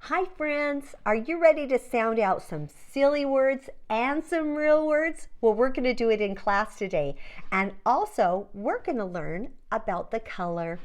Hi friends, are you ready to sound out some silly words and some real words? Well, we're going to do it in class today. And also, we're going to learn about the color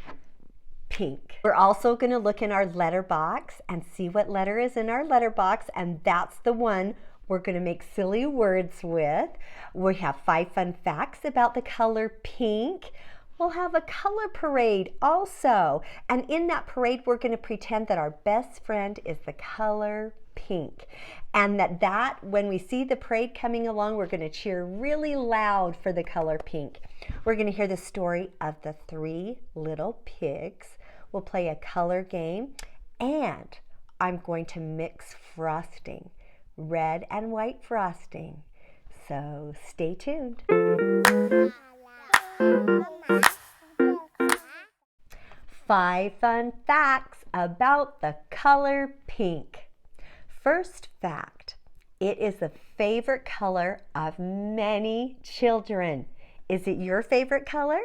pink. We're also going to look in our letter box and see what letter is in our letter box, and that's the one we're going to make silly words with. We have 5 fun facts about the color pink. We'll have a color parade also. And in that parade, we're going to pretend that our best friend is the color pink. And that when we see the parade coming along, we're going to cheer really loud for the color pink. We're going to hear the story of the 3 little pigs. We'll play a color game. And I'm going to mix frosting, red and white frosting. So stay tuned. 5 fun facts about the color pink. First fact, it is the favorite color of many children. Is it your favorite color?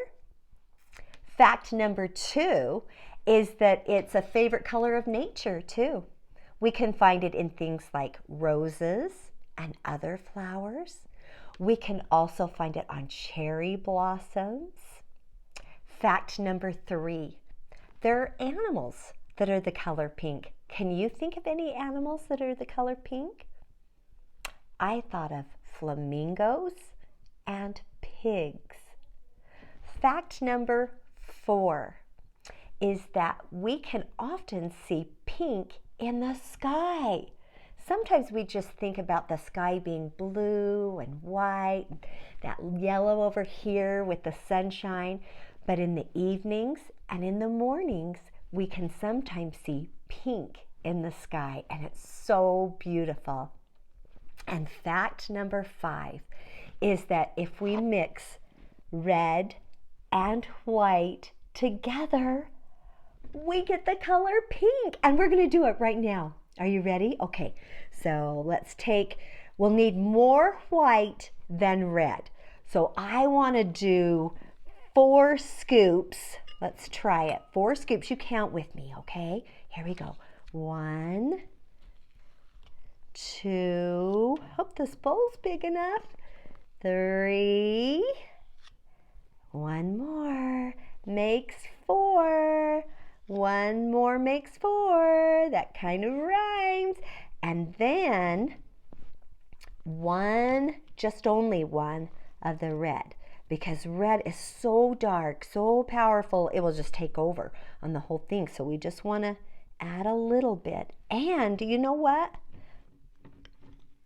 Fact number 2 is that it's a favorite color of nature too. We can find it in things like roses and other flowers. We can also find it on cherry blossoms. Fact number 3, there are animals that are the color pink. Can you think of any animals that are the color pink? I thought of flamingos and pigs. Fact number 4 is that we can often see pink in the sky. Sometimes we just think about the sky being blue and white, that yellow over here with the sunshine. But in the evenings and in the mornings, we can sometimes see pink in the sky, and it's so beautiful. And fact number 5 is that if we mix red and white together, we get the color pink. And we're going to do it right now. Are you ready? Okay, so we'll need more white than red. So I want to do 4 scoops. Let's try it. 4 scoops. You count with me, okay? Here we go. 1, 2, hope this bowl's big enough. 3, 1 more makes 4. 1 more makes 4. That kind of rhymes. And then only one of the red, because red is so dark, so powerful, it will just take over on the whole thing. So we just want to add a little bit. And you know what?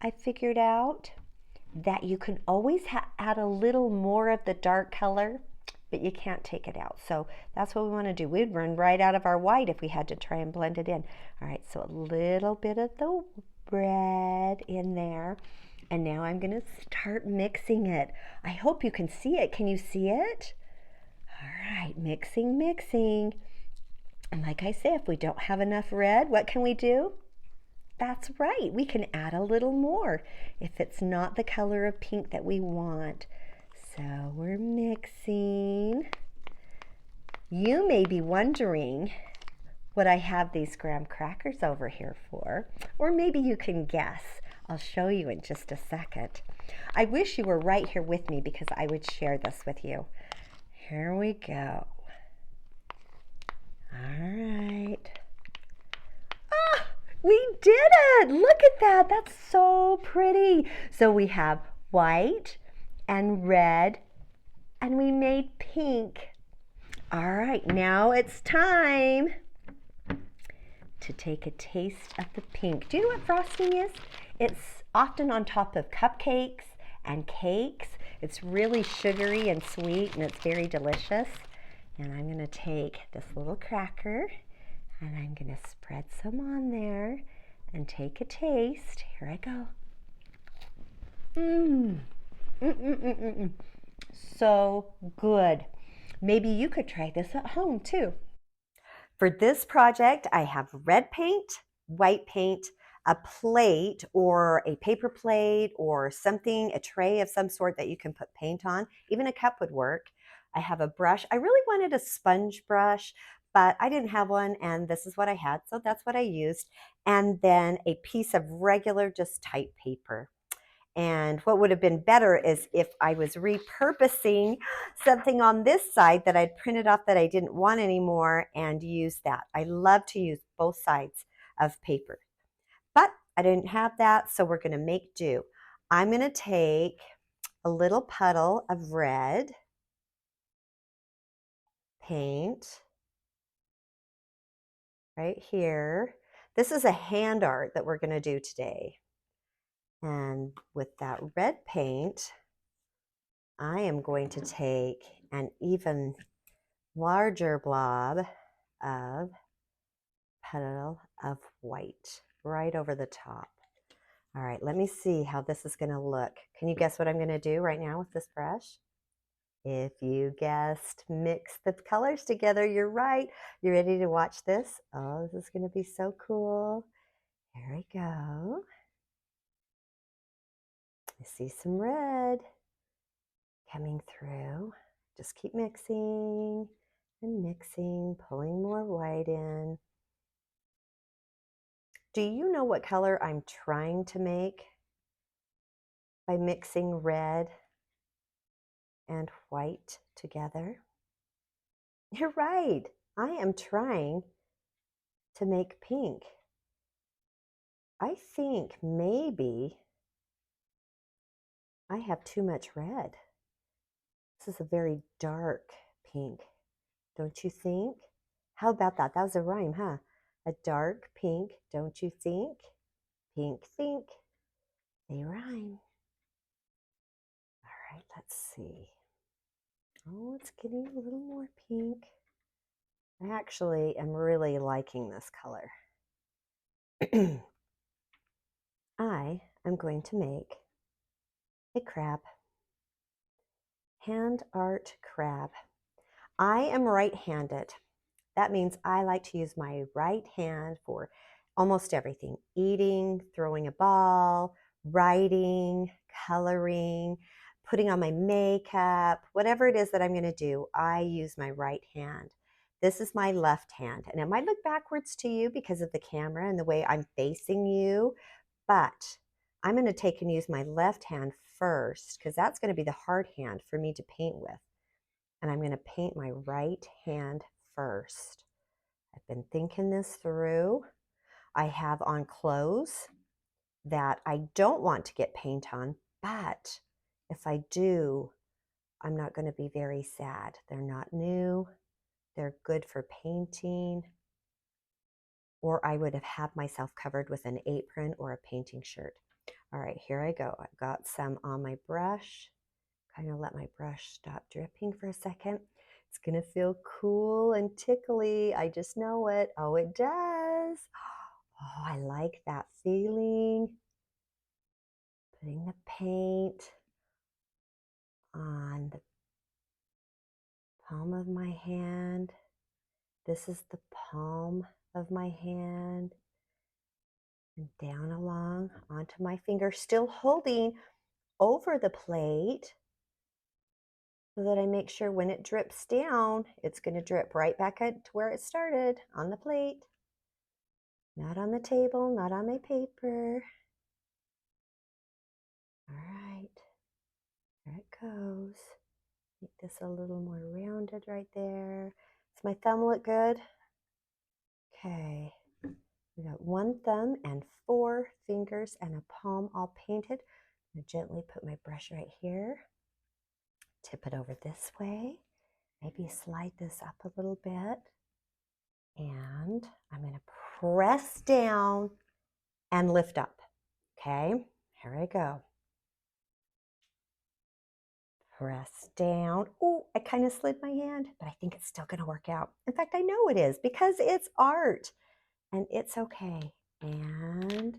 I figured out that you can always add a little more of the dark color, but you can't take it out. So that's what we want to do. We'd run right out of our white if we had to try and blend it in. All right, so a little bit of the red in there. And now I'm going to start mixing it. I hope you can see it. Can you see it? All right, mixing, mixing. And like I say, if we don't have enough red, what can we do? That's right, we can add a little more if it's not the color of pink that we want. So we're mixing. You may be wondering what I have these graham crackers over here for, or maybe you can guess. I'll show you in just a second. I wish you were right here with me because I would share this with you. Here we go. All right. Ah, we did it! Look at that. That's so pretty. So we have white and red, and we made pink. All right, now it's time to take a taste of the pink. Do you know what frosting is? It's often on top of cupcakes and cakes. It's really sugary and sweet, and it's very delicious. And I'm going to take this little cracker, and I'm going to spread some on there and take a taste. Here I go. So good. Maybe you could try this at home too. For this project, I have red paint, white paint, a plate or a paper plate or something, a tray of some sort that you can put paint on. Even a cup would work. I have a brush. I really wanted a sponge brush, but I didn't have one, and this is what I had, so that's what I used. And then a piece of regular, just type paper. And what would have been better is if I was repurposing something on this side that I'd printed off that I didn't want anymore and use that. I love to use both sides of paper. But I didn't have that, so we're going to make do. I'm going to take a little puddle of red paint right here. This is a hand art that we're going to do today. And with that red paint, I am going to take an even larger blob of puddle of white right over the top. All right, let me see how this is going to look. Can you guess what I'm going to do right now with this brush? If you guessed, mix the colors together. You're right. You ready to watch this? Oh, this is going to be so cool. Here we go. I see some red coming through. Just keep mixing and mixing, pulling more white in. Do you know what color I'm trying to make by mixing red and white together? You're right. I am trying to make pink. I think maybe I have too much red. This is a very dark pink, don't you think? How about that? That was a rhyme, huh? A dark pink, don't you think? Pink, think. They rhyme. All right, let's see. Oh, it's getting a little more pink. I actually am really liking this color. I am going to make a crab. Hand art crab. I am right-handed. That means I like to use my right hand for almost everything. Eating, throwing a ball, writing, coloring, putting on my makeup, whatever it is that I'm going to do, I use my right hand. This is my left hand. And it might look backwards to you because of the camera and the way I'm facing you, but I'm going to take and use my left hand first because that's going to be the hard hand for me to paint with. And I'm going to paint my right hand first. I've been thinking this through. I have on clothes that I don't want to get paint on, but if I do, I'm not going to be very sad. They're not new. They're good for painting. Or I would have had myself covered with an apron or a painting shirt. All right, here I go. I've got some on my brush. Kind of let my brush stop dripping for a second. It's going to feel cool and tickly. I just know it. Oh, it does. Oh, I like that feeling. Putting the paint on the palm of my hand. This is the palm of my hand. And down along onto my finger, still holding over the plate so that I make sure when it drips down, it's going to drip right back to where it started, on the plate. Not on the table, not on my paper. All right, there it goes. Make this a little more rounded right there. Does my thumb look good? Okay, we got one thumb and 4 fingers and a palm all painted. I'm going to gently put my brush right here. Tip it over this way. Maybe slide this up a little bit. And I'm going to press down and lift up. Okay, here I go. Press down. Oh, I kind of slid my hand, but I think it's still going to work out. In fact, I know it is because it's art and it's okay. And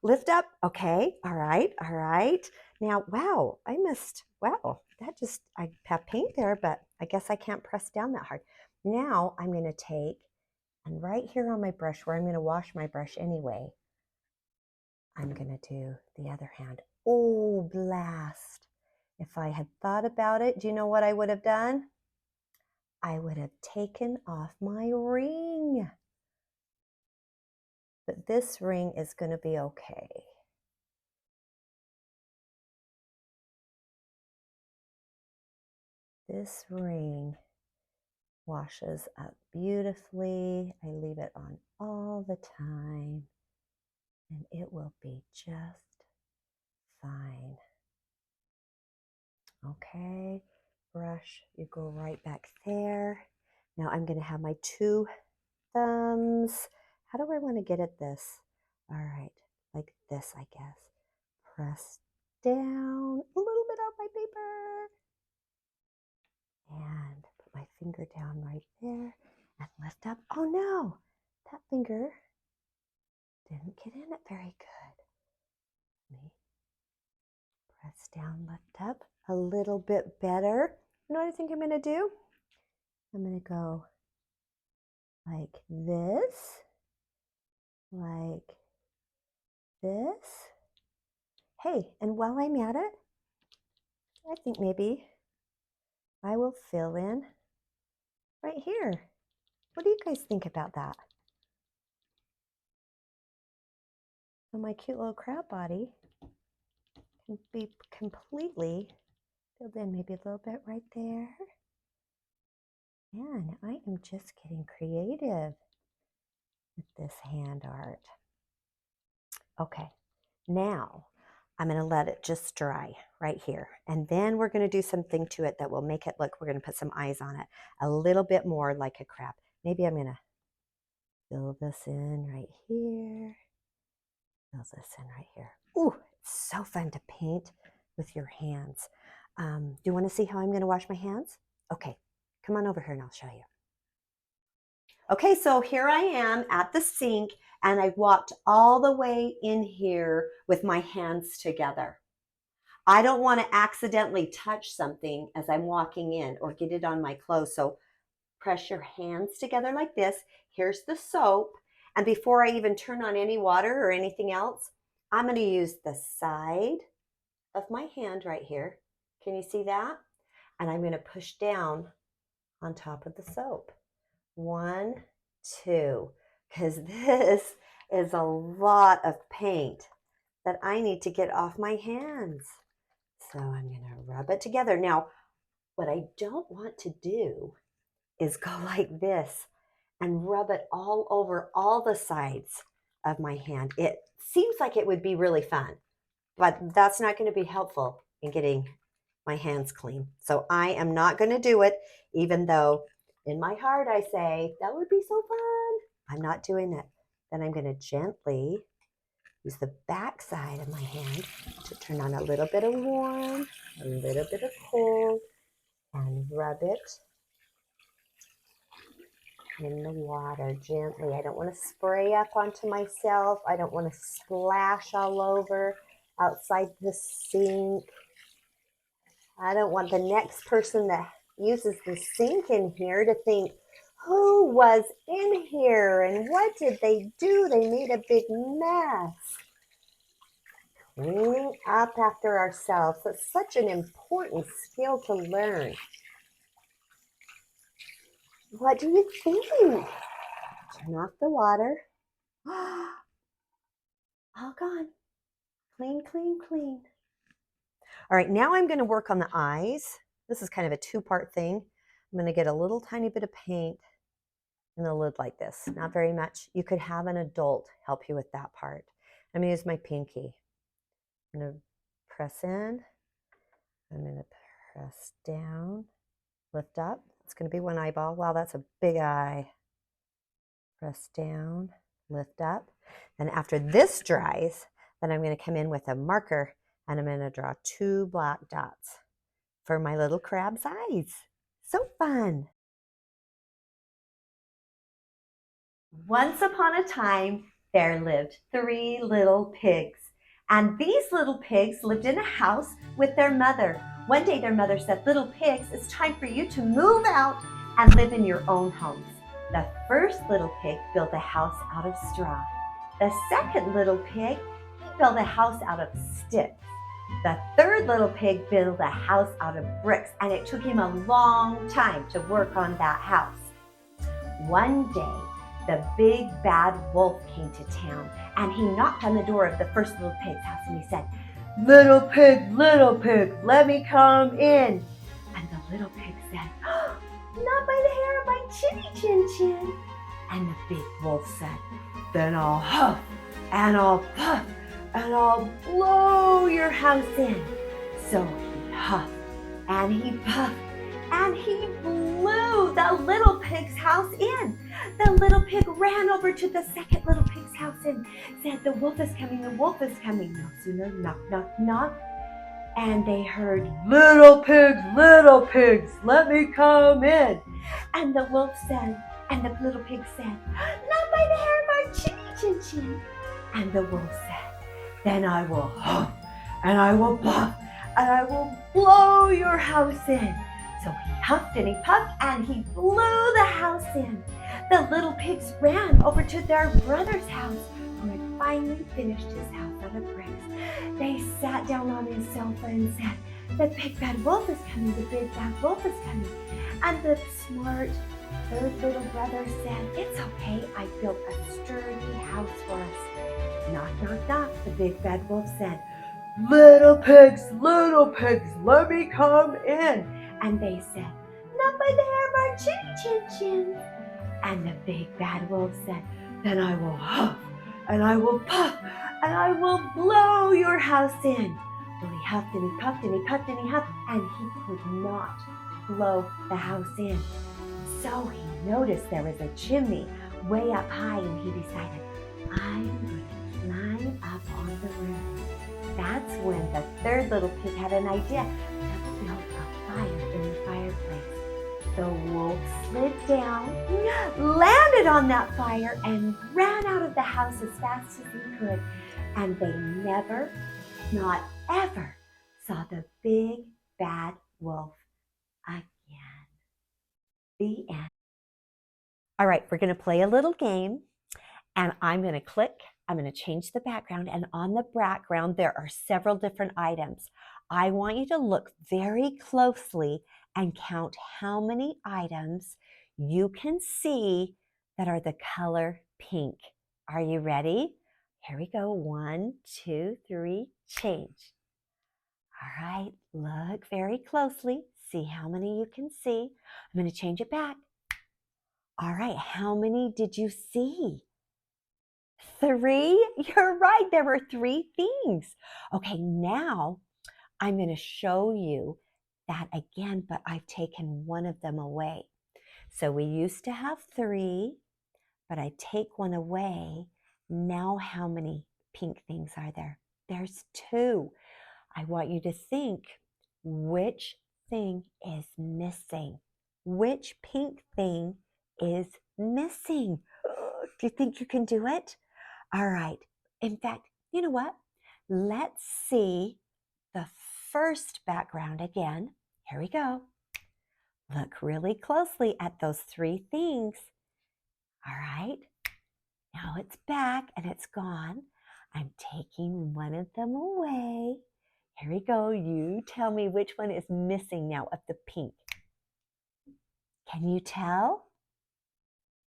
lift up. Okay, all right, all right. Now, wow, I missed, wow, I have paint there, but I guess I can't press down that hard. Now I'm going to take, and right here on my brush where I'm going to wash my brush anyway, I'm going to do the other hand. Oh, blast. If I had thought about it, do you know what I would have done? I would have taken off my ring. But this ring is going to be okay. This ring washes up beautifully. I leave it on all the time, and it will be just fine. Okay, brush, you go right back there. Now I'm going to have my two thumbs. How do I want to get at this? All right, like this, I guess. Press down a little bit on my paper. And put my finger down right there and lift up. Oh no, that finger didn't get in it very good. Let me press down, lift up a little bit better. You know what I think I'm going to do? I'm going to go like this, like this. Hey, and while I'm at it, I think maybe I will fill in right here. What do you guys think about that? So my cute little crab body can be completely filled in, maybe a little bit right there. And I am just getting creative with this hand art. Okay, now I'm going to let it just dry right here. And then we're going to do something to it that will make it look, we're going to put some eyes on it, a little bit more like a crab. Maybe I'm going to fill this in right here. Fill this in right here. Ooh, it's so fun to paint with your hands. Do you want to see how I'm going to wash my hands? Okay, come on over here and I'll show you. Okay, so here I am at the sink and I walked all the way in here with my hands together. I don't want to accidentally touch something as I'm walking in or get it on my clothes. So press your hands together like this. Here's the soap. And before I even turn on any water or anything else, I'm going to use the side of my hand right here. Can you see that? And I'm going to push down on top of the soap. 1, 2, because this is a lot of paint that I need to get off my hands. So I'm going to rub it together. Now, what I don't want to do is go like this and rub it all over all the sides of my hand. It seems like it would be really fun, but that's not going to be helpful in getting my hands clean. So I am not going to do it, even though in my heart I say, that would be so fun. I'm not doing it. Then I'm going to gently use the back side of my hand to turn on a little bit of warm, a little bit of cold, and rub it in the water gently. I don't want to spray up onto myself. I don't want to splash all over outside the sink. I don't want the next person that uses the sink in here to think, who was in here and what did they do? They made a big mess. Cleaning up after ourselves. That's such an important skill to learn. What do you think? Turn off the water. All gone. Clean, clean, clean. All right, now I'm going to work on the eyes. This is kind of a two-part thing. I'm going to get a little tiny bit of paint in the lid like this. Not very much. You could have an adult help you with that part. I'm going to use my pinky. I'm going to press in. I'm going to press down. Lift up. It's going to be one eyeball. Wow, that's a big eye. Press down. Lift up. Then after this dries, then I'm going to come in with a marker and I'm going to draw 2 black dots for my little crab's eyes. So fun. Once upon a time, there lived 3 little pigs. And these little pigs lived in a house with their mother. One day their mother said, "Little pigs, it's time for you to move out and live in your own homes." The first little pig built a house out of straw. The second little pig built a house out of sticks. The third little pig built a house out of bricks, and it took him a long time to work on that house. One day, the big bad wolf came to town, and he knocked on the door of the first little pig's house, and he said, little pig, let me come in." And the little pig said, "Oh, not by the hair of my chinny chin chin." And the big wolf said, "Then I'll huff, and I'll puff, and I'll blow your house in." So he huffed, and he puffed, and he blew the little pig's house in. The little pig ran over to the second little pig's house and said, "The wolf is coming, the wolf is coming." No sooner knock, knock, knock, and they heard, little pigs, let me come in." And the wolf said, and the little pig said, "Not by the hair of our chinny chin chin." And the wolf said, "Then I will huff, and I will puff, and I will blow your house in." So he huffed and he puffed and he blew the house in. The little pigs ran over to their brother's house, who had finally finished his house out of bricks. They sat down on his sofa and said, "The big bad wolf is coming, the big bad wolf is coming." And the smart third little brother said, "It's okay, I built a sturdy house for us." Knock, knock, knock, the big bad wolf said, little pigs, let me come in." And they said, "Not by the hair of our chinny chin chin." And the big bad wolf said, "Then I will huff, and I will puff, and I will blow your house in." Well, he huffed and he puffed and he puffed and he huffed, and he could not blow the house in. So he noticed there was a chimney way up high, and he decided, "I'm going to climb up on the roof." That's when the third little pig had an idea to build a fire in the fireplace. The wolf slid down, landed on that fire, and ran out of the house as fast as he could. And they never, not ever, saw the big bad wolf again. The end. All right, we're going to play a little game, and I'm going to click. I'm going to change the background, and on the background there are several different items. I want you to look very closely and count how many items you can see that are the color pink. Are you ready? Here we go. 1, 2, 3, change. All right, look very closely. See how many you can see. I'm going to change it back. All right, how many did you see? 3? You're right, there were 3 things. Okay, now I'm going to show you that again, but I've taken one of them away. So we used to have 3, but I take one away. Now how many pink things are there? There's 2. I want you to think, which thing is missing? Which pink thing is missing? Do you think you can do it? All right. In fact, you know what? Let's see the first background again. Here we go. Look really closely at those 3 things. All right. Now it's back and it's gone. I'm taking one of them away. Here we go. You tell me which one is missing now of the pink. Can you tell?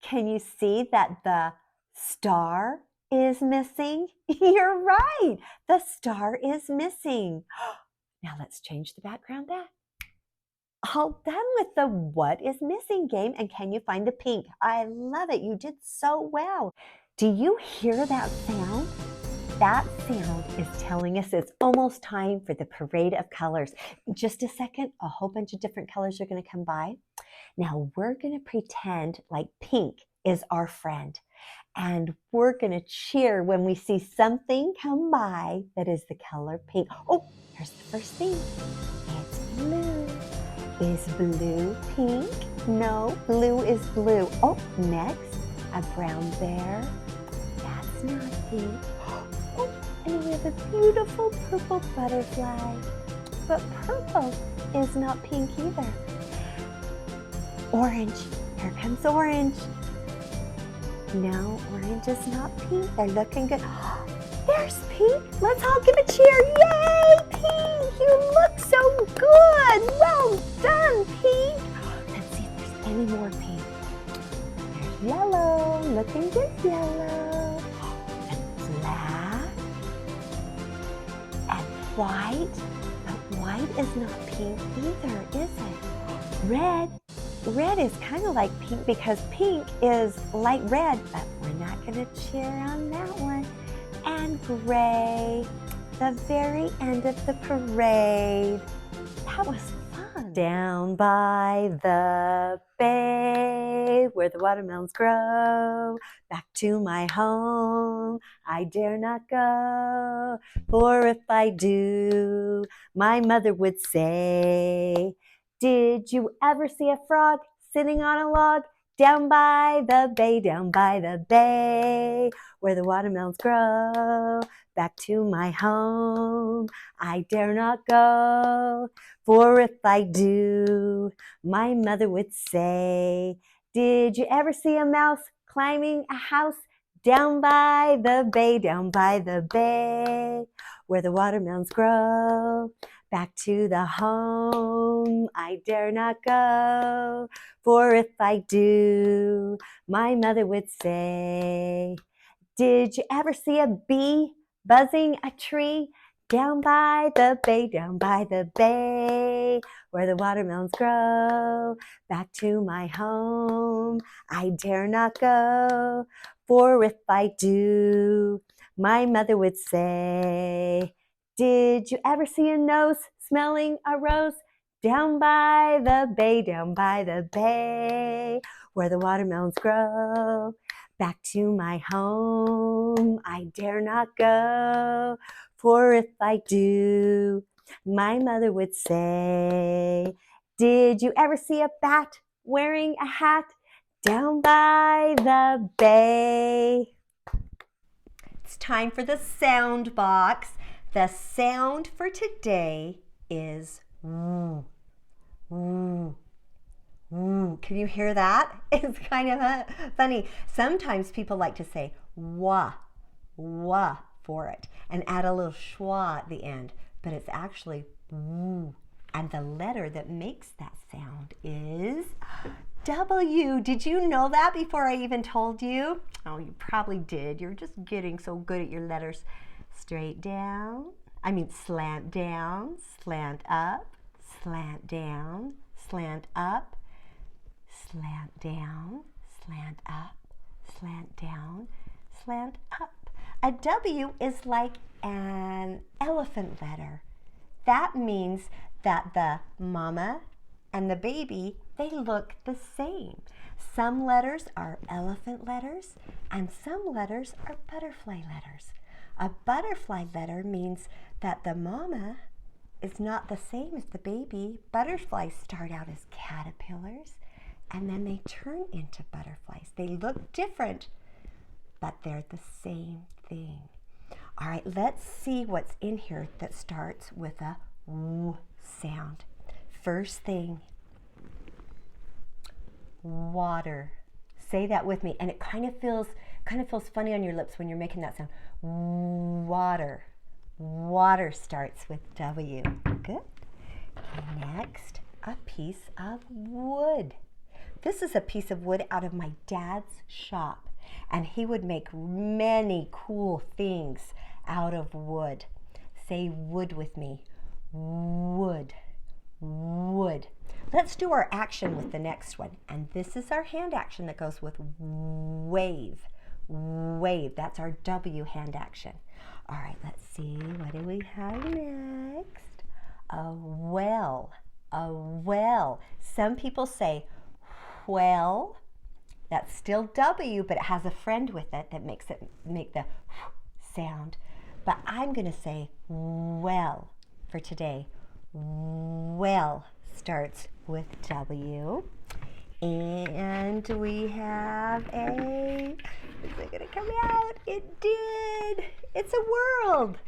Can you see that the star is missing? You're right. The star is missing. Now let's change the background back. All done with the what is missing game, and can you find the pink? I love it. You did so well. Do you hear that sound? That sound is telling us it's almost time for the parade of colors. In just a second, a whole bunch of different colors are going to come by. Now we're going to pretend like pink is our friend. And we're going to cheer when we see something come by that is the color pink. Oh, here's the first thing. It's blue. Is blue pink? No, blue is blue. Oh, next, a brown bear. That's not pink. Oh, and we have a beautiful purple butterfly. But purple is not pink either. Orange. Here comes orange. No, orange is not pink. They're looking good. There's pink. Let's all give a cheer. Yay, pink! You look so good. Well done, Pink. Let's see if there's any more pink. There's yellow. Looking good, yellow. And black. And white. But white is not pink either, is it? Red. Red is kind of like pink because pink is light red, but we're not going to cheer on that one. And gray, the very end of the parade. That was fun. Down by the bay where the watermelons grow, back to my home I dare not go, for if I do, my mother would say, did you ever see a frog sitting on a log down by the bay, where the watermelons grow, back to my home I dare not go, for if I do, my mother would say, did you ever see a mouse climbing a house down by the bay, where the watermelons grow, back to the home I dare not go, for if I do, my mother would say, did you ever see a bee buzzing a tree down by the bay, where the watermelons grow, back to my home I dare not go, for if I do, my mother would say, did you ever see a nose smelling a rose down by the bay, where the watermelons grow, back to my home I dare not go, for if I do, my mother would say, did you ever see a bat wearing a hat down by the bay? It's time for the sound box. The sound for today is woo, woo, woo. Can you hear that? It's kind of funny. Sometimes people like to say wah, wah for it and add a little schwa at the end, but it's actually woo. And the letter that makes that sound is W. Did you know that before I even told you? Oh, you probably did. You're just getting so good at your letters. Slant down, slant up, slant down, slant up, slant down, slant up, slant down, slant up. A W is like an elephant letter. That means that the mama and the baby, they look the same. Some letters are elephant letters and some letters are butterfly letters. A butterfly letter means that the mama is not the same as the baby. Butterflies start out as caterpillars and then they turn into butterflies. They look different, but they're the same thing. All right, let's see what's in here that starts with a W sound. First thing, water. Say that with me, and it kind of feels funny on your lips when you're making that sound. Water. Water starts with W. Good. Next, a piece of wood. This is a piece of wood out of my dad's shop, and he would make many cool things out of wood. Say wood with me. Wood. Wood. Let's do our action with the next one. And this is our hand action that goes with wave. Wave. That's our W hand action. All right, let's see. What do we have next? A well. A well. Some people say well. That's still W, but it has a friend with it that makes it make the sound. But I'm going to say well for today. Well starts with W. And we have a, is it going to come out? It did. It's a world.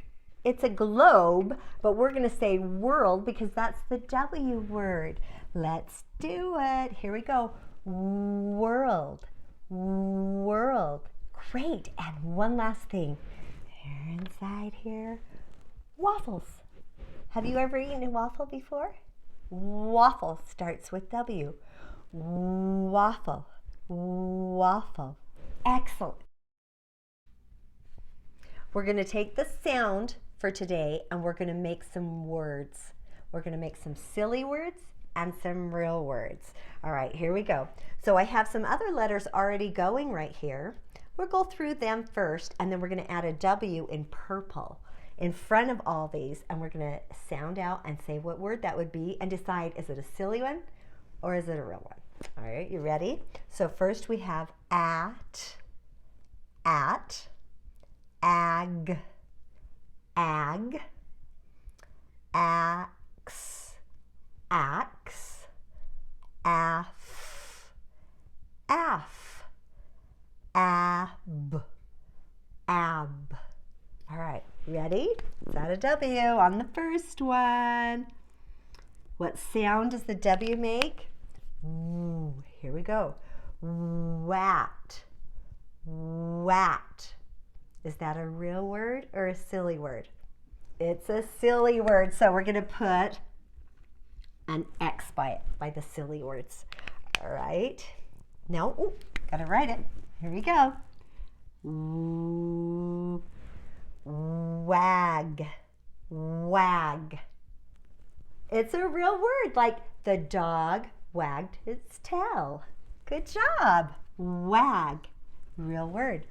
It's a globe, but we're going to say world because that's the W word. Let's do it. Here we go. World. World. Great. And one last thing. Here inside here, waffles. Have you ever eaten a waffle before? Waffle starts with W. Waffle, waffle. Excellent. We're going to take the sound for today and we're going to make some words. We're going to make some silly words and some real words. All right, here we go. So I have some other letters already going right here. We'll go through them first and then we're going to add a W in purple in front of all these, and we're going to sound out and say what word that would be and decide, is it a silly one or is it a real one? All right, you ready? So first we have at, ag, axe, axe, af, ab, ab. All right, ready? Is that a W on the first one? What sound does the W make? Ooh, here we go. Wat, wat. Is that a real word or a silly word? It's a silly word, so we're going to put an X by it, by the silly words. All right. Now, got to write it. Here we go. Ooh. Wag, wag. It's a real word, like the dog wagged its tail. Good job. Wag, real word.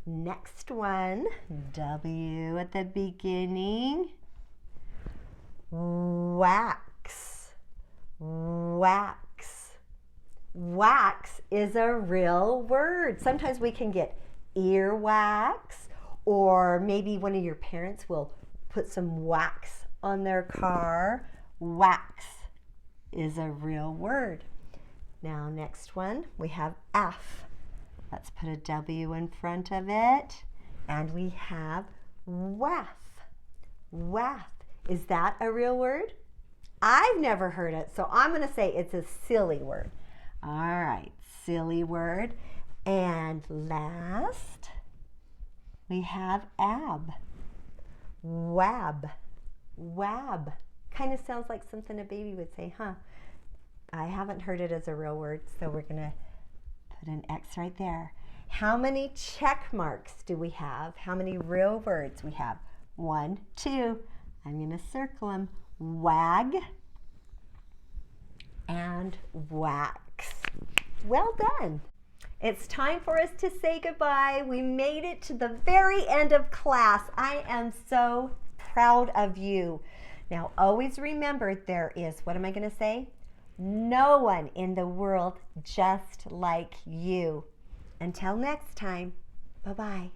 Next one, W at the beginning. Wax, wax. Wax is a real word. Sometimes we can get earwax, or maybe one of your parents will put some wax on their car. Wax is a real word. Now, next one, we have F. Let's put a W in front of it. And we have waff. Waff. Is that a real word? I've never heard it, so I'm going to say it's a silly word. All right, silly word. And last, we have ab. Wab. Wab. Kind of sounds like something a baby would say, huh? I haven't heard it as a real word, so we're going to put an X right there. How many check marks do we have? How many real words we have? 1, 2. I'm going to circle them. Wag and wax. Well done. It's time for us to say goodbye. We made it to the very end of class. I am so proud of you. Now, always remember there is, what am I going to say? No one in the world just like you. Until next time, bye-bye.